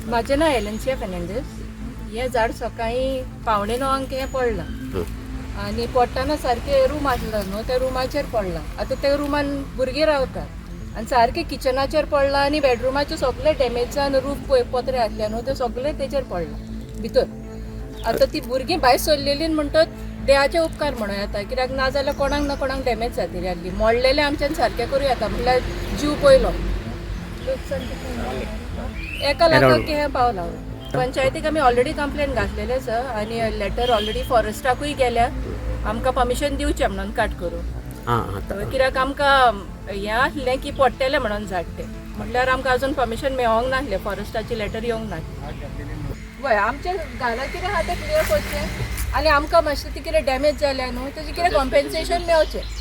माझे नाव एलेन्सिया फेर्नांडीस. हे झाड सकाळी 8:45 हें पडलां आनी पडटाना सारकें रूम आसलो न्हू, त्या रुमाचेर पडलां. आतां त्या रुमान भुरगीं रावतात आनी सारकें किचनाचेर पडलां आनी बेडरुमाचे सगळे डॅमेज जावन रूफ पत्रे आसले न्हू, ते सगळे तेचेर पडलां भितर. आतां ती भुरगीं भायर सरलेलीं म्हणटात देवाचे उपकार म्हणूं येता, कित्याक ना जाल्यार कोणाक ना कोणाक डॅमेज जातली आसली. मोडलेलें आमच्यान सारकें करूं येता म्हणल्यार जीव पयलो. एका लाखाक हें पावलां. पंचायतीक आमी ऑलरेडी कंप्लेन घातलेलें आसा आनी लेटर ऑलरेडी फॉरेस्टाकूय गेल्या आमकां परमिशन दिवचें म्हणून काट करूं. कित्याक आमकां हें आसलें की पडटलें म्हणून झाड तें म्हटल्यार आमकां अजून परमिशन मेळोंक नासलें, फॉरेस्टाची लेटर येवंक नासली. वय आमच्या घरा कितें आहा तें क्लियर करचें आनी आमकां मातशें ती कितें डॅमेज जाल्या न्हू तेजें कितें कॉम्पेन्सेशन मेळचें.